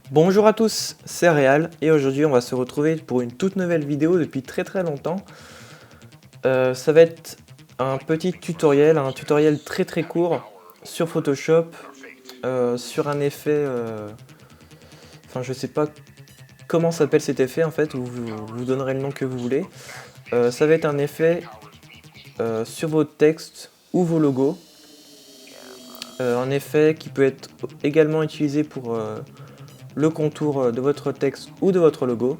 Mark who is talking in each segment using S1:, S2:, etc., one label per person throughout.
S1: Bonjour à tous, c'est Réal et aujourd'hui on va se retrouver pour une toute nouvelle vidéo depuis très longtemps. Ça va être un petit tutoriel, très court sur Photoshop, sur un effet, enfin je sais pas comment s'appelle cet effet en fait, vous donnerez le nom que vous voulez. Ça va être un effet sur vos textes ou vos logos, un effet qui peut être également utilisé pour le contour de votre texte ou de votre logo.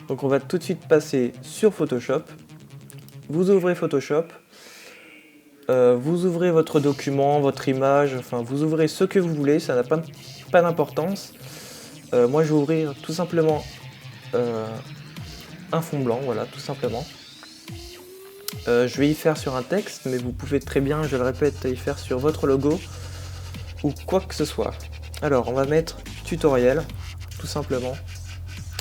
S1: Donc on va tout de suite passer sur Photoshop. Vous ouvrez Photoshop, vous ouvrez votre document, votre image, enfin vous ouvrez ce que vous voulez, ça n'a pas d'importance. Moi je vais ouvrir tout simplement un fond blanc, voilà, tout simplement. Je vais y faire sur un texte, mais vous pouvez très bien, je le répète, y faire sur votre logo ou quoi que ce soit. Alors on va mettre tutoriel, tout simplement.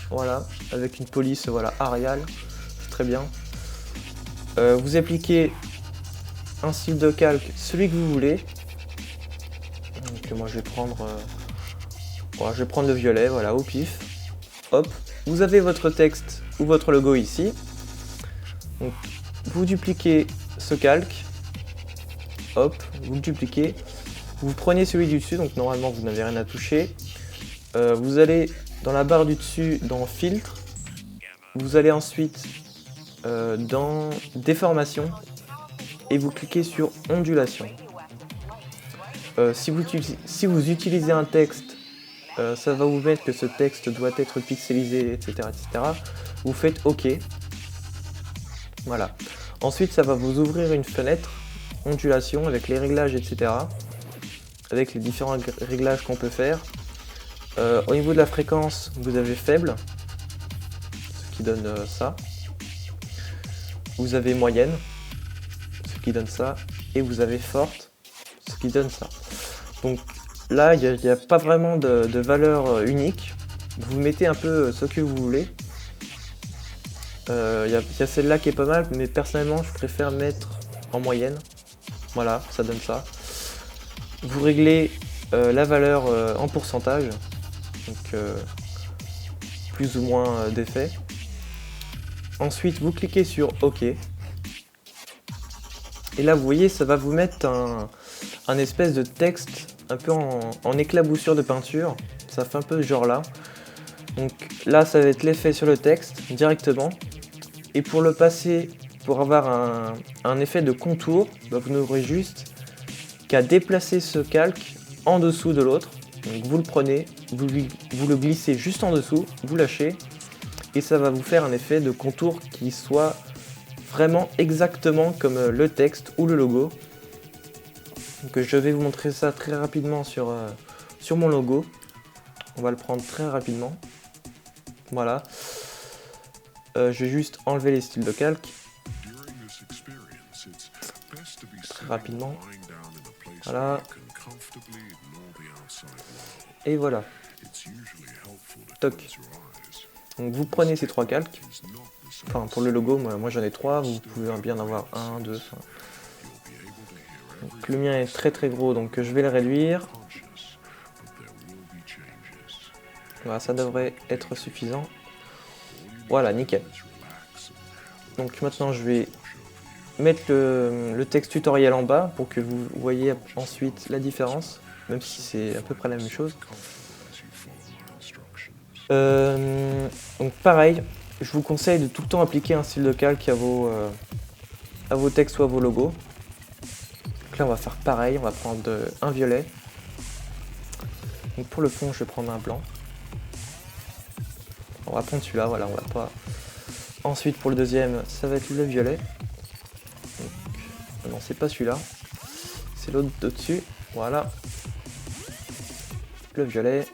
S1: Voilà, avec une police, voilà, Arial, c'est très bien. Vous appliquez un style de calque, celui que vous voulez. Donc moi je vais prendre le violet, voilà, au pif. Hop, vous avez votre texte ou votre logo ici. Donc vous dupliquez ce calque. Hop, vous le dupliquez. Vous prenez celui du dessus, donc normalement vous n'avez rien à toucher. Vous allez dans la barre du dessus dans filtre. Vous allez ensuite dans déformation et vous cliquez sur ondulation. Si vous utilisez un texte, ça va vous mettre que ce texte doit être pixelisé, etc. Vous faites OK. Voilà. Ensuite, ça va vous ouvrir une fenêtre ondulation avec les réglages, etc. Avec les différents réglages qu'on peut faire. Au niveau de la fréquence, vous avez faible, ce qui donne ça. Vous avez moyenne, ce qui donne ça. Et vous avez forte, ce qui donne ça. Donc là, il n'y a pas vraiment de valeur unique. Vous mettez un peu ce que vous voulez. Il y a celle-là qui est pas mal, mais personnellement, je préfère mettre en moyenne. Voilà, ça donne ça. Vous réglez la valeur en pourcentage. Donc plus ou moins d'effet. Ensuite, vous cliquez sur OK. Et là, vous voyez, ça va vous mettre un espèce de texte un peu en éclaboussure de peinture. Ça fait un peu ce genre là. Donc là, ça va être l'effet sur le texte directement. Et pour le passer, pour avoir un effet de contour, bah, vous n'aurez juste qu'à déplacer ce calque en dessous de l'autre. Donc vous le prenez, vous le glissez juste en dessous, vous lâchez. Et ça va vous faire un effet de contour qui soit vraiment exactement comme le texte ou le logo. Donc je vais vous montrer ça très rapidement sur mon logo. On va le prendre très rapidement. Voilà. Je vais juste enlever les styles de calque. Très rapidement. Voilà. Et voilà. Toc. Donc vous prenez ces trois calques. Enfin pour le logo, moi j'en ai trois. Vous pouvez bien en avoir un, deux. Donc, le mien est très gros, donc je vais le réduire. Voilà, ça devrait être suffisant. Voilà, nickel. Donc maintenant je vais mettre le texte tutoriel en bas pour que vous voyez ensuite la différence, même si c'est à peu près la même chose. Donc pareil, je vous conseille de tout le temps appliquer un style de calque à vos textes ou à vos logos. Donc là on va faire pareil, on va prendre un violet. Donc pour le fond je vais prendre un blanc. On va prendre celui-là, voilà, on va pas. Ensuite pour le deuxième, ça va être le violet. Donc, non, c'est pas celui-là, c'est l'autre au-dessus. Voilà. Le violet.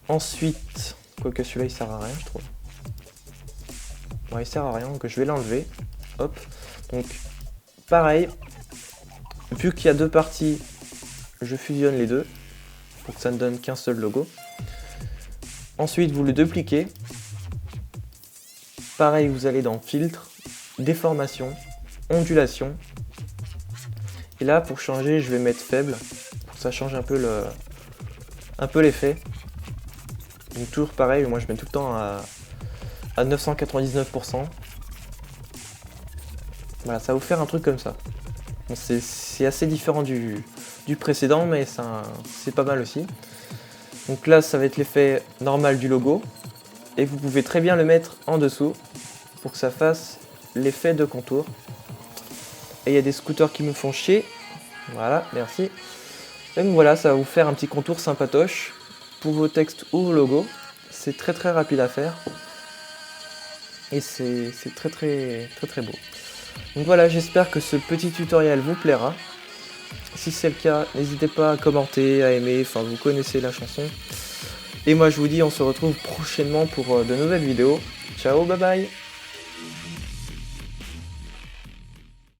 S1: Ensuite, quoique celui-là il sert à rien, je trouve. Ouais, il sert à rien, donc je vais l'enlever. Hop. Donc pareil, vu qu'il y a deux parties, je fusionne les deux pour que ça ne donne qu'un seul logo. Ensuite, vous le dupliquez. Pareil, vous allez dans filtre, déformation, ondulation. Et là, pour changer, je vais mettre faible, pour que ça change un peu l'effet. Donc toujours pareil, moi je mets tout le temps à 999%. Voilà, ça va vous faire un truc comme ça. Bon, c'est assez différent du précédent, mais c'est pas mal aussi. Donc là, ça va être l'effet normal du logo. Et vous pouvez très bien le mettre en dessous pour que ça fasse l'effet de contour. Et il y a des scooters qui me font chier. Voilà, merci. Donc voilà, ça va vous faire un petit contour sympatoche pour vos textes ou vos logos. C'est très très rapide à faire. Et c'est très beau. Donc voilà, j'espère que ce petit tutoriel vous plaira. Si c'est le cas, n'hésitez pas à commenter, à aimer, enfin vous connaissez la chanson. Et moi je vous dis, on se retrouve prochainement pour de nouvelles vidéos. Ciao, bye bye.